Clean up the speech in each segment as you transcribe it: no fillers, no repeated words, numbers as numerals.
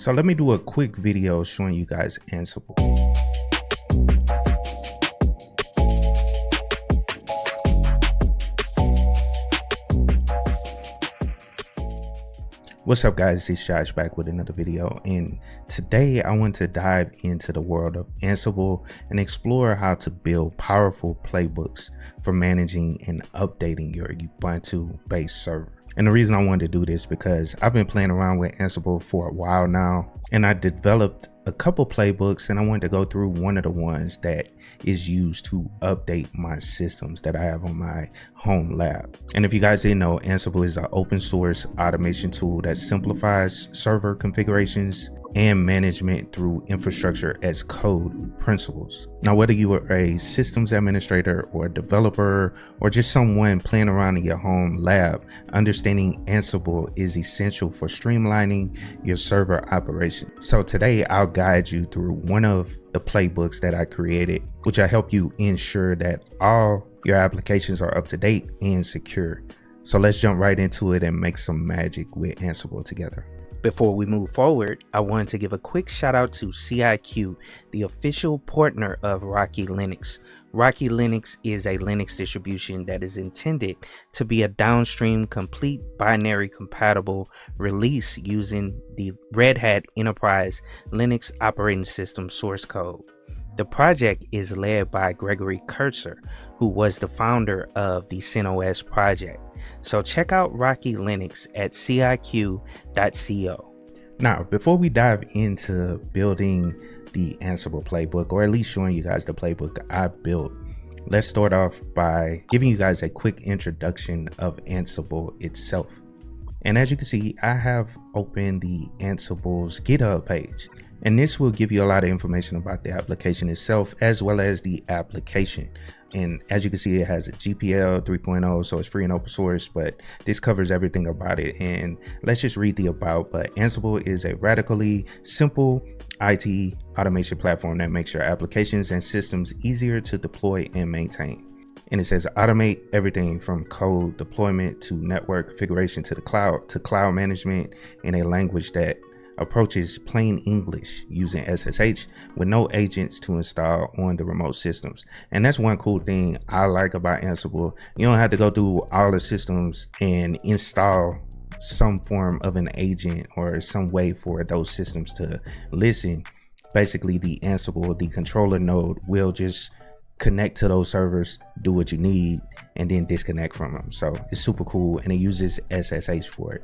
So let me do a quick video showing you guys Ansible. What's up guys, it's Josh back with another video, and today I want to dive into the world of Ansible and explore how to build powerful playbooks for managing and updating your Ubuntu based server. And the reason I wanted to do this because I've been playing around with Ansible for a while now, and I developed a couple playbooks, and I wanted to go through one of the ones that is used to update my systems that I have on my home lab. And if you guys didn't know, Ansible is an open source automation tool that simplifies server configurations and management through infrastructure as code principles. Now, whether you are a systems administrator or a developer or just someone playing around in your home lab, understanding Ansible is essential for streamlining your server operation. So today I'll guide you through one of the playbooks that I created, which will help you ensure that all your applications are up to date and secure. So let's jump right into it and make some magic with Ansible together. Before we move forward, I wanted to give a quick shout out to CIQ, the official partner of Rocky Linux. Rocky Linux is a Linux distribution that is intended to be a downstream complete binary compatible release using the Red Hat Enterprise Linux operating system source code. The project is led by Gregory Kurtzer, who was the founder of the CentOS project. So check out Rocky Linux at ciq.co. Now, before we dive into building the Ansible playbook, or at least showing you guys the playbook I built, let's start off by giving you guys a quick introduction of Ansible itself. And as you can see, I have opened the Ansible's GitHub page. And this will give you a lot of information about the application itself, as well as the application. And as you can see, it has a GPL 3.0, so it's free and open source, but this covers everything about it. And let's just read the about. But Ansible is a radically simple IT automation platform that makes your applications and systems easier to deploy and maintain. And it says automate everything from code deployment to network configuration to the cloud management in a language that approaches plain English using SSH with no agents to install on the remote systems. And that's one cool thing I like about Ansible. You don't have to go through all the systems and install some form of an agent or some way for those systems to listen. Basically, the Ansible, the controller node, will just connect to those servers, do what you need, and then disconnect from them. So it's super cool, and it uses SSH for it.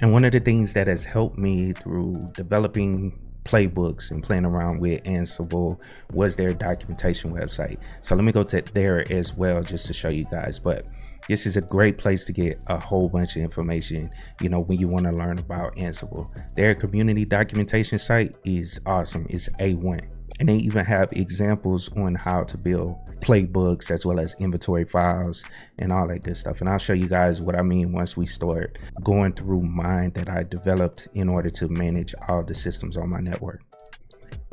And one of the things that has helped me through developing playbooks and playing around with Ansible was their documentation website. So let me go to there as well just to show you guys. But this is a great place to get a whole bunch of information, you know, when you want to learn about Ansible. Their community documentation site is awesome. It's A1. And they even have examples on how to build playbooks as well as inventory files and all that good stuff. And I'll show you guys what I mean once we start going through mine that I developed in order to manage all the systems on my network.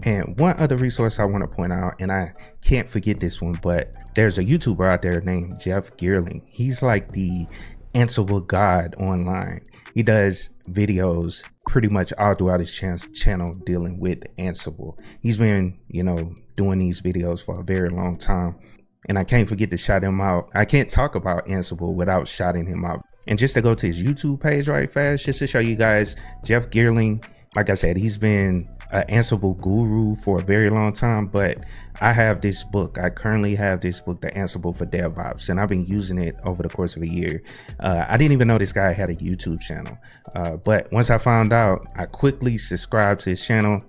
And one other resource I want to point out, and I can't forget this one, but there's a YouTuber out there named Jeff Geerling. He's like the Ansible god online. He does videos pretty much all throughout his channel dealing with Ansible. He's been, you know, doing these videos for a very long time, and I can't forget to shout him out. I can't talk about Ansible without shouting him out. And just to go to his YouTube page right fast, just to show you guys, Jeff Geerling, like I said, he's been an Ansible guru for a very long time, but I have this book. I currently have this book, The Ansible for DevOps, and I've been using it over the course of a year. I didn't even know this guy had a YouTube channel, but once I found out, I quickly subscribed to his channel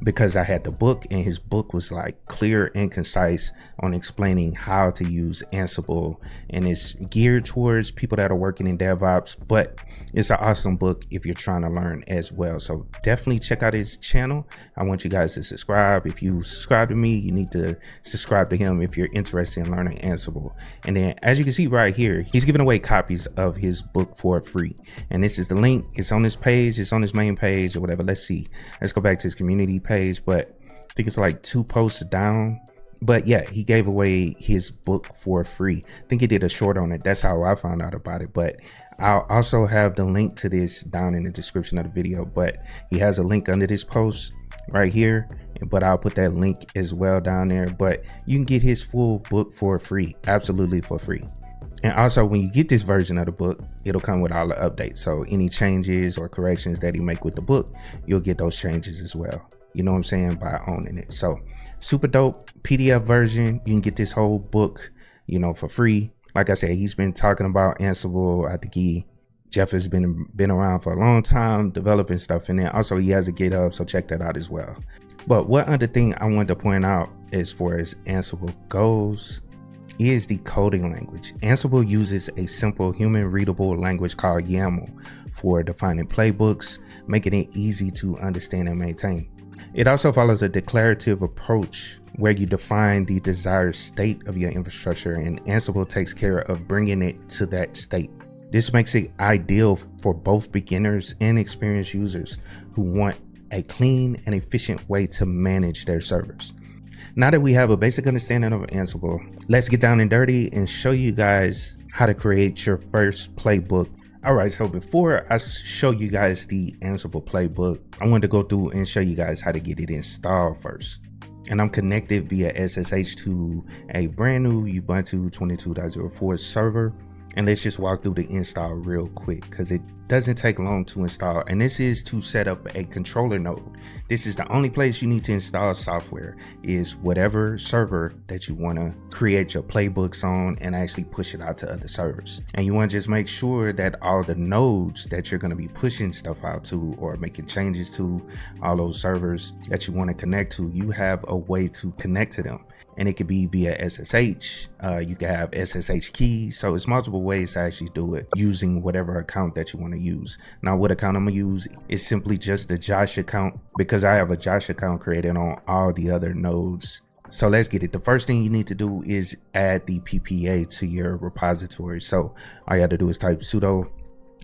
because I had the book, and his book was like clear and concise on explaining how to use Ansible, and it's geared towards people that are working in DevOps, but it's an awesome book if you're trying to learn as well. So definitely check out his channel. I want you guys to subscribe. If you subscribe to me, you need to subscribe to him if you're interested in learning Ansible. And then as you can see right here, he's giving away copies of his book for free, and this is the link. It's on his page, it's on his main page or whatever. Let's see, let's go back to his community page, but I think it's like 2 posts down. But yeah, he gave away his book for free. I think he did a short on it. That's how I found out about it. But I'll also have the link to this down in the description of the video, but he has a link under this post right here, but I'll put that link as well down there. But you can get his full book for free, absolutely for free. And also, when you get this version of the book, it'll come with all the updates. So any changes or corrections that he make with the book, you'll get those changes as well. You know what I'm saying? By owning it. So super dope PDF version. You can get this whole book, you know, for free. Like I said, he's been talking about Ansible. I think Jeff has been around for a long time developing stuff in there. Also, he has a GitHub, so check that out as well. But one other thing I wanted to point out as far as Ansible goes is the coding language. Ansible uses a simple human readable language called YAML for defining playbooks, making it easy to understand and maintain. It also follows a declarative approach where you define the desired state of your infrastructure, and Ansible takes care of bringing it to that state. This makes it ideal for both beginners and experienced users who want a clean and efficient way to manage their servers. Now that we have a basic understanding of Ansible, let's get down and dirty and show you guys how to create your first playbook. All right, so before I show you guys the Ansible playbook, I want to go through and show you guys how to get it installed first. And I'm connected via SSH to a brand new Ubuntu 22.04 server. And let's just walk through the install real quick because it doesn't take long to install. And this is to set up a controller node. This is the only place you need to install software, is whatever server that you want to create your playbooks on and actually push it out to other servers. And you want to just make sure that all the nodes that you're going to be pushing stuff out to or making changes to, all those servers that you want to connect to, you have a way to connect to them. And it could be via SSH. You can have SSH keys. So it's multiple ways to actually do it using whatever account that you want to use. Now, what account I'm gonna use is simply just the Josh account, because I have a Josh account created on all the other nodes. So let's get it. The first thing you need to do is add the PPA to your repository. So all you have to do is type sudo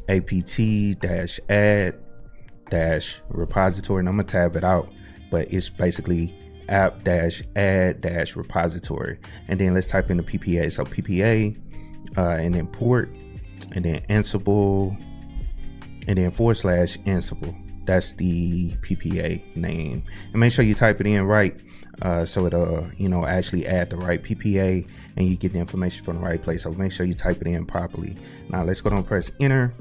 apt-add-repository, and I'm gonna tab it out, but it's basically app-add-repository. And then let's type in the PPA. So PPA and then port and then Ansible and then / Ansible. That's the PPA name. And make sure you type it in right so it'll, you know, actually add the right PPA and you get the information from the right place. So make sure you type it in properly. Now let's go down and press enter.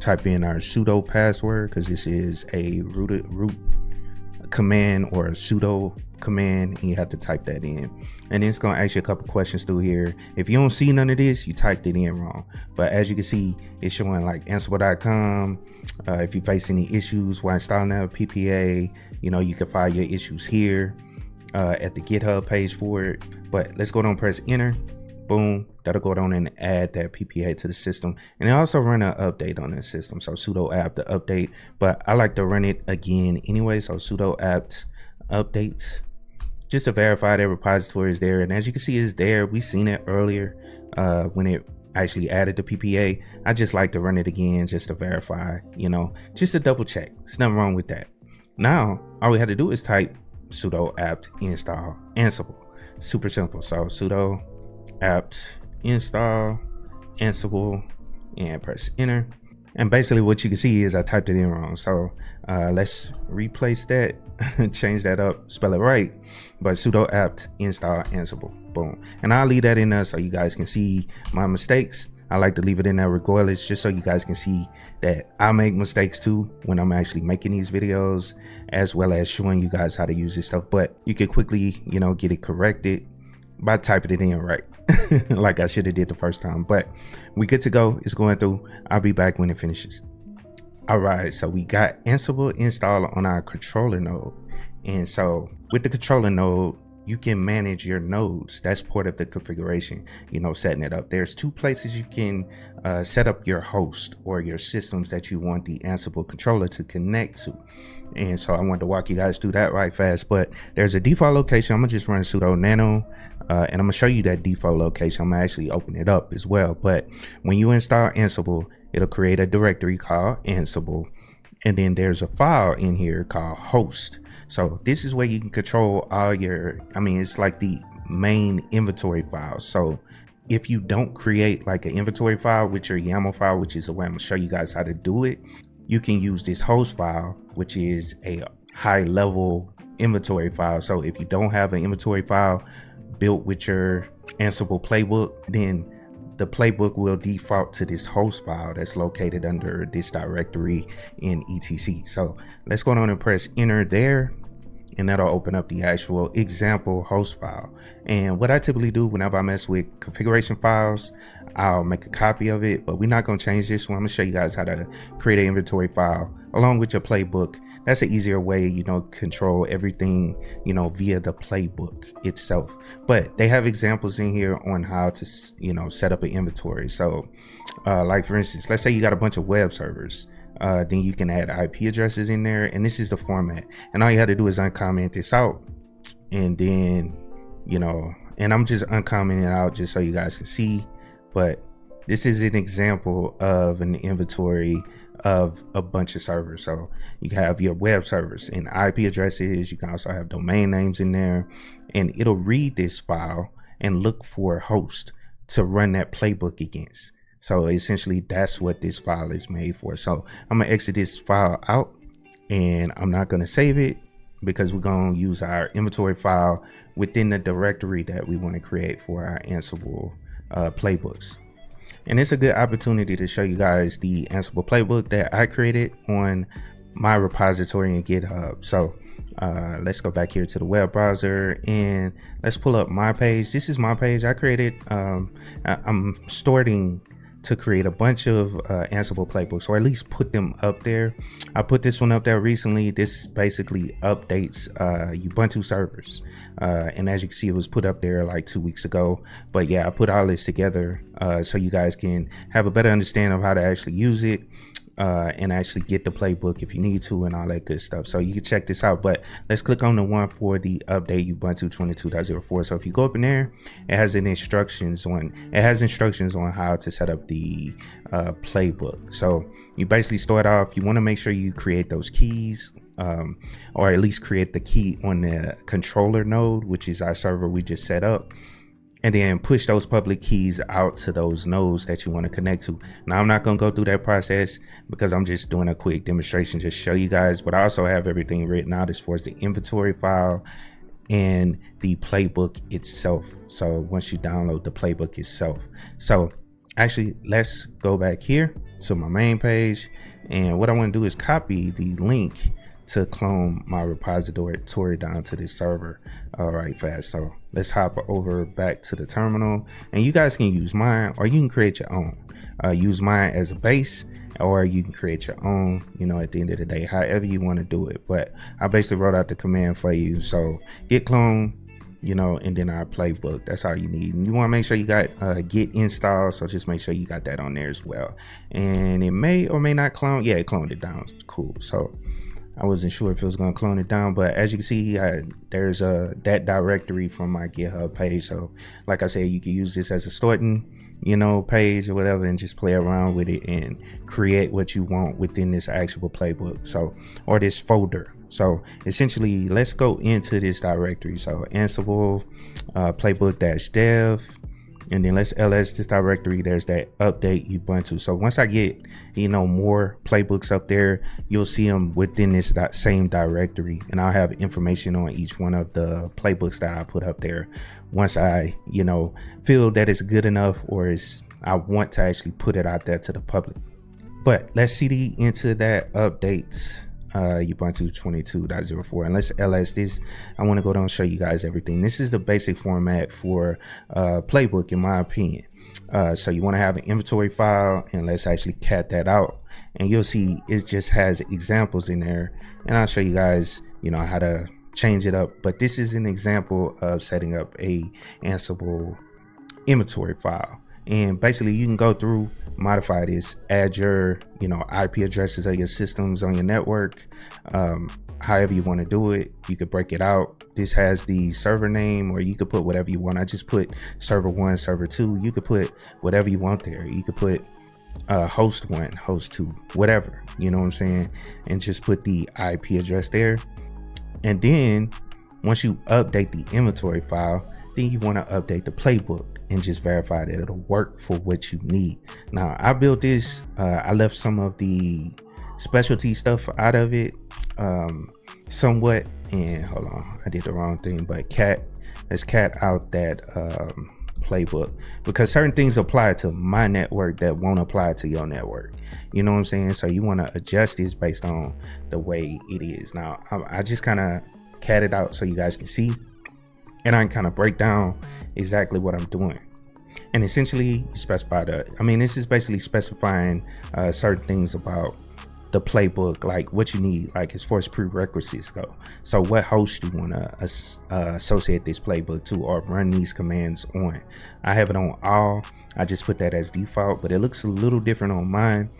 Type in our sudo password, because this is a root command or a sudo command, and you have to type that in. And then it's going to ask you a couple questions through here. If you don't see none of this, you typed it in wrong. But as you can see, it's showing like ansible.com. If you face any issues while installing that PPA, you know, you can file your issues here at the GitHub page for it. But let's go down and press enter. Boom, that'll go down and add that PPA to the system. And it also run an update on the system. So sudo apt to update, but I like to run it again anyway. So sudo apt update, just to verify that repository is there. And as you can see, it's there. We seen it earlier when it actually added the PPA. I just like to run it again just to verify, you know, just to double check. There's nothing wrong with that. Now, all we had to do is type sudo apt install Ansible. Super simple. So sudo apt install Ansible and press enter. And basically what you can see is I typed it in wrong. So let's replace that, change that up, spell it right. But sudo apt install Ansible. Boom. And I'll leave that in there so you guys can see my mistakes. I like to leave it in there regardless, just so you guys can see that I make mistakes too when I'm actually making these videos, as well as showing you guys how to use this stuff. But you can quickly, you know, get it corrected by typing it in right. Like I should have did the first time. But we good to go. It's going through. I'll be back when it finishes. All right, so we got Ansible installed on our controller node. And so with the controller node, you can manage your nodes. That's part of the configuration, you know, setting it up. There's two places you can set up your host or your systems that you want the Ansible controller to connect to. And so I wanted to walk you guys through that right fast, but there's a default location. I'm gonna just run sudo nano and I'm gonna show you that default location. I'm gonna actually open it up as well. But when you install Ansible, it'll create a directory called Ansible. And then there's a file in here called host. So this is where you can control all your, it's like the main inventory files. So if you don't create like an inventory file with your YAML file, which is the way I'm gonna show you guys how to do it, you can use this host file, which is a high level inventory file. So if you don't have an inventory file built with your Ansible playbook, then the playbook will default to this host file that's located under this directory in etc. So let's go on and press enter there, and that'll open up the actual example host file. And what I typically do whenever I mess with configuration files, I'll make a copy of it, but we're not going to change this one. I'm going to show you guys how to create an inventory file along with your playbook. That's an easier way, you know, control everything, you know, via the playbook itself. But they have examples in here on how to, you know, set up an inventory. So like for instance, let's say you got a bunch of web servers. Then you can add IP addresses in there, and this is the format, and all you have to do is uncomment this out, and then, you know, and I'm just uncommenting it out just so you guys can see. But this is an example of an inventory of a bunch of servers. So you have your web servers and IP addresses. You can also have domain names in there, and it'll read this file and look for a host to run that playbook against. So essentially that's what this file is made for. So I'm gonna exit this file out, and I'm not gonna save it because we're gonna use our inventory file within the directory that we want to create for our Ansible playbooks. And it's a good opportunity to show you guys the Ansible playbook that I created on my repository in GitHub. So let's go back here to the web browser and let's pull up my page. This is my page I created. I'm starting to create a bunch of Ansible playbooks, or at least put them up there. I put this one up there recently. This basically updates Ubuntu servers, and as you can see, it was put up there like 2 weeks ago. But yeah, I put all this together so you guys can have a better understanding of how to actually use it, and actually get the playbook if you need to, and all that good stuff. So you can check this out. But let's click on the one for the update Ubuntu 22.04. So if you go up in there, it has instructions on how to set up the playbook. So you basically start off, you want to make sure you create those keys, or at least create the key on the controller node, which is our server we just set up, and then push those public keys out to those nodes that you want to connect to. Now, I'm not going to go through that process because I'm just doing a quick demonstration to show you guys, but I also have everything written out as far as the inventory file and the playbook itself. So once you download the playbook itself. So actually, let's go back here to my main page, and what I want to do is copy the link to clone my repository down to this server right fast. So let's hop over back to the terminal, and you guys can use mine, or you can create your own. Use mine as a base, or you can create your own, you know, at the end of the day, however you want to do it. But I basically wrote out the command for you. So git clone, you know, and then our playbook. That's all you need. And you want to make sure you got git install, so just make sure you got that on there as well. And it may or may not clone. Yeah, it cloned it down. Cool. So I wasn't sure if it was going to clone it down, but as you can see, there's that directory from my GitHub page. So like I said, you can use this as a starting, you know, page or whatever, and just play around with it and create what you want within this actual playbook. So, or this folder. So essentially, let's go into this directory. So Ansible playbook-dev, and then let's ls this directory. There's that update Ubuntu. So once I get, you know, more playbooks up there, you'll see them within this same directory, and I'll have information on each one of the playbooks that I put up there once I, you know, feel that it's good enough, or I want to actually put it out there to the public. But let's cd into that updates Ubuntu 22.04, and let's ls this. I want to go down and show you guys everything. This is the basic format for playbook, in my opinion. So you want to have an inventory file, and let's actually cat that out, and you'll see it just has examples in there, and I'll show you guys, you know, how to change it up. But this is an example of setting up a Ansible inventory file, and basically you can go through, modify this, add your, you know, IP addresses of your systems on your network, however you want to do it. You could break it out. This has the server name, or you could put whatever you want. I just put server 1, server 2. You could put whatever you want there. You could put host 1, host 2, whatever, you know what I'm saying, and just put the IP address there. And then once you update the inventory file, then you want to update the playbook. and just verify that it'll work for what you need. Now I built this, I left some of the specialty stuff out of it somewhat, and hold on, I did the wrong thing, but let's cat out that playbook, because certain things apply to my network that won't apply to your network, you know what I'm saying? So you want to adjust this based on the way it is. Now I just kind of cat it out so you guys can see, and I can kind of break down exactly what I'm doing. And essentially you specify this is basically specifying certain things about the playbook, like what you need, like as far as prerequisites go. So what host you want to associate this playbook to or run these commands on. I have it on all. I just put that as default, but it looks a little different on mine.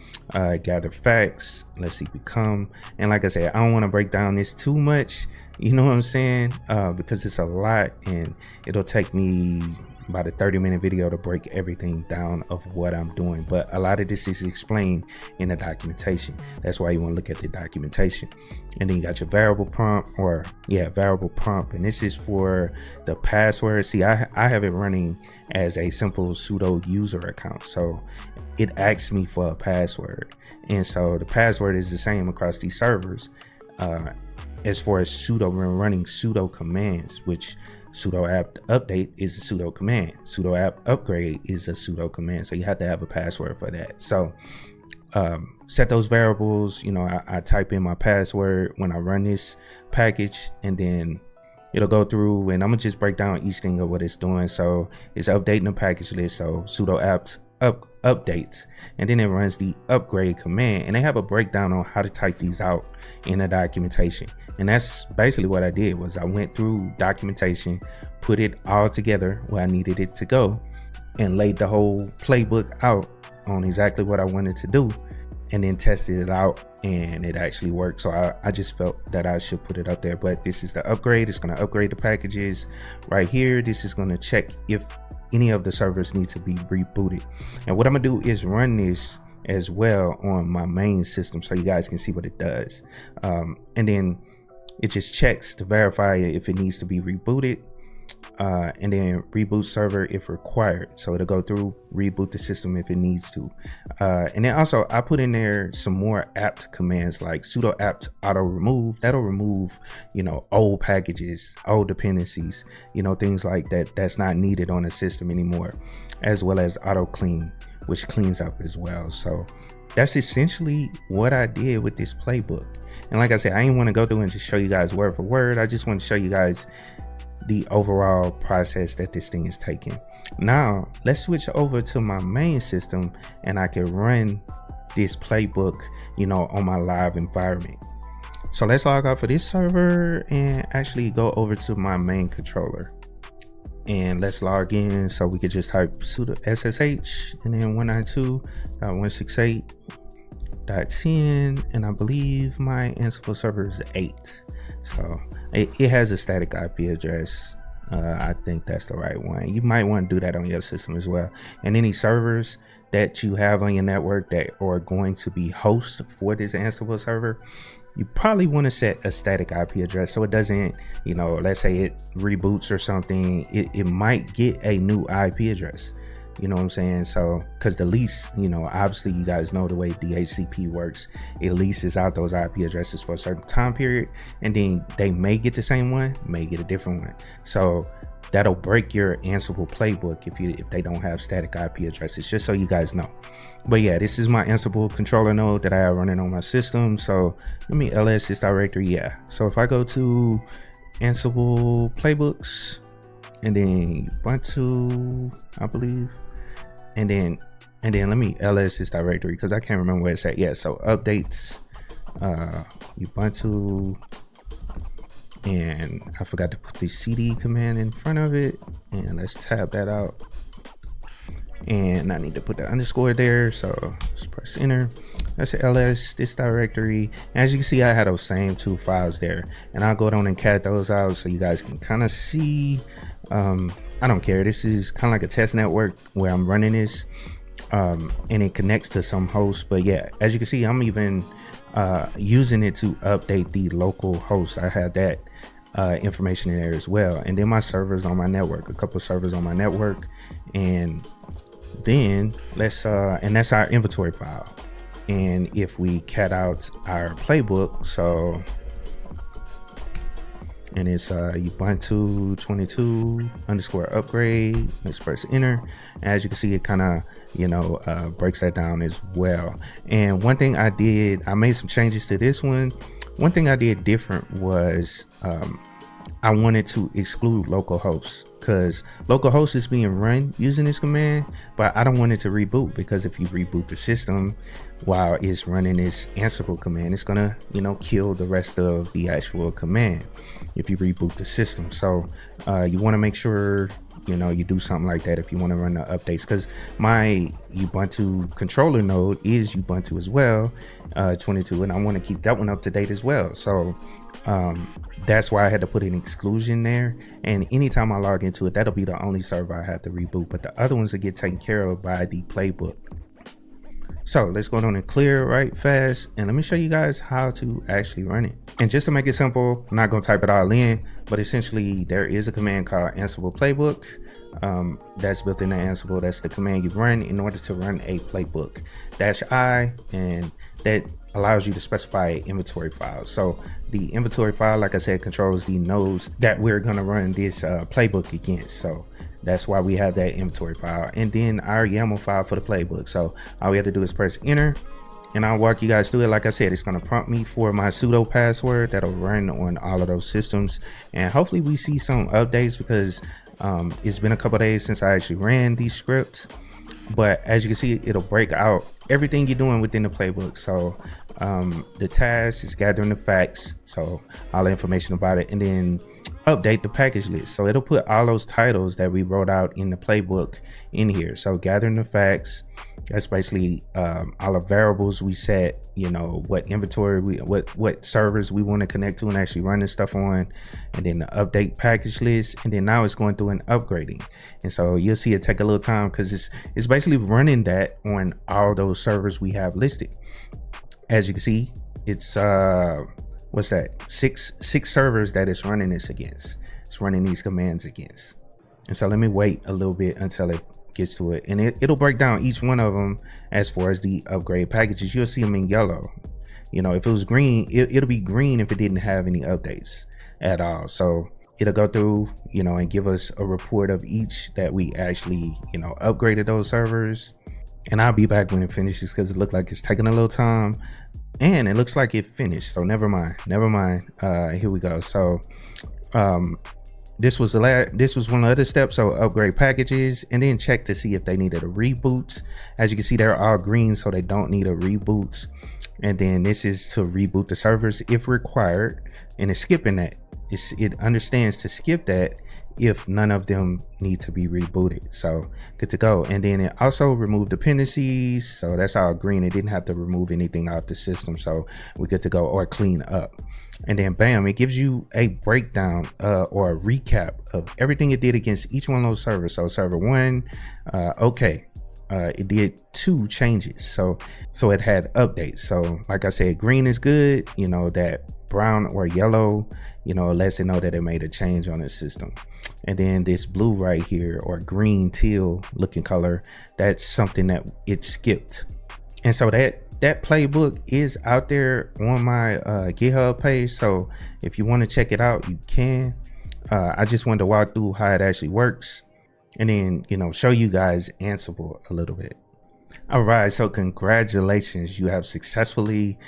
Gather facts, let's see, become, and like I said, I don't want to break down this too much, you know what I'm saying, because it's a lot and it'll take me about a 30-minute video to break everything down of what I'm doing. But a lot of this is explained in the documentation. That's why you want to look at the documentation. And then you got your variable prompt, variable prompt, and this is for the password. See, I have it running as a simple sudo user account, so it asks me for a password, and so the password is the same across these servers. As far as sudo, we're running sudo commands, which sudo apt update is a sudo command, sudo apt upgrade is a sudo command, so you have to have a password for that. So set those variables. I type in my password when I run this package, and then it'll go through, and I'm gonna just break down each thing of what it's doing. So it's updating the package list, so sudo apt updates, and then it runs the upgrade command, and they have a breakdown on how to type these out in the documentation. And that's basically what I did, was I went through documentation, put it all together where I needed it to go, and laid the whole playbook out on exactly what I wanted to do, and then tested it out, and it actually worked. So I just felt that I should put it up there. But this is the upgrade. It's going to upgrade the packages right here. This is going to check if any of the servers need to be rebooted. And what I'm gonna do is run this as well on my main system so you guys can see what it does. And then it just checks to verify if it needs to be rebooted, and then reboot server if required. So it'll go through, reboot the system if it needs to. And then also I put in there some more apt commands like sudo apt auto remove. That'll remove, old packages, old dependencies, things like that that's not needed on the system anymore, as well as auto clean, which cleans up as well. So that's essentially what I did with this playbook. And like I said, I didn't want to go through and just show you guys word for word. I just want to show you guys the overall process that this thing is taking. Now let's switch over to my main system, and I can run this playbook, on my live environment. So let's log out for this server and actually go over to my main controller, and let's log in. So we could just type sudo ssh and then 192.168.10, and I believe my Ansible server is 8. So it has a static IP address. I think that's the right one. You might want to do that on your system as well. And any servers that you have on your network that are going to be host for this Ansible server, you probably want to set a static IP address so it doesn't, let's say it reboots or something, it might get a new IP address. You know what I'm saying? So, because the lease, obviously you guys know the way DHCP works. It leases out those IP addresses for a certain time period, and then they may get the same one, may get a different one. So that'll break your Ansible playbook if they don't have static IP addresses, just so you guys know. But yeah, this is my Ansible controller node that I have running on my system. So let me ls this directory. Yeah. So if I go to Ansible playbooks, and then Ubuntu, I believe, and then let me ls this directory because I can't remember where it's at. Yeah, so updates, Ubuntu, and I forgot to put the cd command in front of it, and let's tab that out, and I need to put the underscore there, so let's press enter. That's ls this directory. As you can see, I had those same 2 files there, and I'll go down and cat those out so you guys can kind of see. I don't care, this is kind of like a test network where I'm running this, and it connects to some hosts. But yeah, as you can see, I'm even using it to update the local host. I had that information in there as well. And then my servers on my network, a couple of servers on my network. And then and that's our inventory file. And if we cat out our playbook, so, and it's Ubuntu 22_upgrade, let's press enter. As you can see, it kind of, breaks that down as well. And one thing I made some changes to this one. One thing I did different was I wanted to exclude localhost, because localhost is being run using this command, but I don't want it to reboot, because if you reboot the system while it's running this Ansible command, it's gonna kill the rest of the actual command if you reboot the system. So you want to make sure you do something like that if you want to run the updates, because my Ubuntu controller node is Ubuntu as well, 22, and I want to keep that one up to date as well. So that's why I had to put an exclusion there, and anytime I log into it, that'll be the only server I have to reboot, but the other ones will get taken care of by the playbook. So let's go on and clear right fast, and let me show you guys how to actually run it. And just to make it simple, I'm not going to type it all in, but essentially there is a command called Ansible Playbook that's built into Ansible. That's the command you run in order to run a playbook, -I, and that allows you to specify an inventory file. So the inventory file, like I said, controls the nodes that we're going to run this playbook against. So that's why we have that inventory file, and then our YAML file for the playbook. So all we have to do is press enter, and I'll walk you guys through it. Like I said, it's going to prompt me for my sudo password that'll run on all of those systems, and hopefully we see some updates, because it's been a couple days since I actually ran these scripts. But as you can see, it'll break out everything you're doing within the playbook. So the task is gathering the facts, so all the information about it, and then update the package list. So it'll put all those titles that we wrote out in the playbook in here. So gathering the facts, that's basically all the variables we set, what inventory what servers we want to connect to and actually run this stuff on, and then the update package list, and then now it's going through an upgrading. And so you'll see it take a little time, because it's basically running that on all those servers we have listed. As you can see, it's what's that, six servers that it's running this against. It's running these commands against. And so let me wait a little bit until it gets to it, and it'll break down each one of them as far as the upgrade packages. You'll see them in yellow. If it was green, it'll be green if it didn't have any updates at all. So it'll go through and give us a report of each that we actually upgraded those servers. And I'll be back when it finishes, because it looked like it's taking a little time, and it looks like it finished. So never mind. Here we go. So this was one of the other steps. So upgrade packages, and then check to see if they needed a reboot. As you can see, they're all green, so they don't need a reboot. And then this is to reboot the servers if required, and it's skipping that. It understands to skip that if none of them need to be rebooted. So good to go. And then it also removed dependencies, so that's all green. It didn't have to remove anything off the system, so we're good to go, or clean up. And then bam, it gives you a breakdown or a recap of everything it did against each one of those servers. So server 1, it did 2 changes, so it had updates. So like I said, green is good, that brown or yellow lets it know that it made a change on the system. And then this blue right here, or green teal looking color, that's something that it skipped. And so that playbook is out there on my GitHub page, so if you want to check it out, you can. I just wanted to walk through how it actually works, and then show you guys Ansible a little bit. All right, so congratulations, you have successfully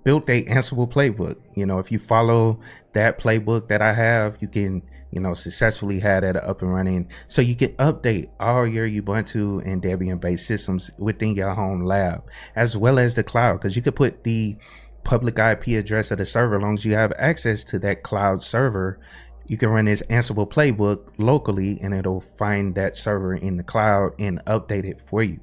built a Ansible playbook. If you follow that playbook that I have, you can successfully have that up and running, so you can update all your Ubuntu and Debian-based systems within your home lab, as well as the cloud, because you could put the public IP address of the server. As long as you have access to that cloud server, you can run this Ansible playbook locally, and it'll find that server in the cloud and update it for you.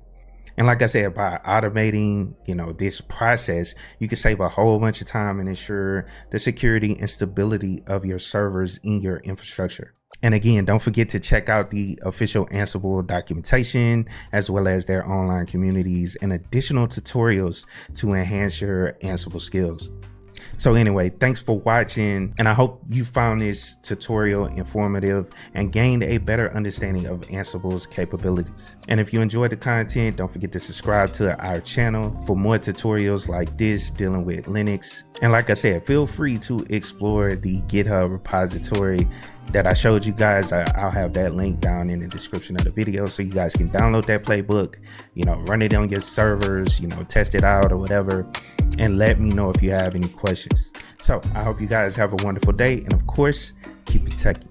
And like I said, by automating, this process, you can save a whole bunch of time and ensure the security and stability of your servers in your infrastructure. And again, don't forget to check out the official Ansible documentation, as well as their online communities and additional tutorials to enhance your Ansible skills. So anyway, thanks for watching, and I hope you found this tutorial informative and gained a better understanding of Ansible's capabilities. And if you enjoyed the content, don't forget to subscribe to our channel for more tutorials like this dealing with Linux. And like I said, feel free to explore the GitHub repository that I showed you guys. I'll have that link down in the description of the video so you guys can download that playbook, run it on your servers, test it out or whatever, and let me know if you have any questions. So I hope you guys have a wonderful day, and of course, keep it techie.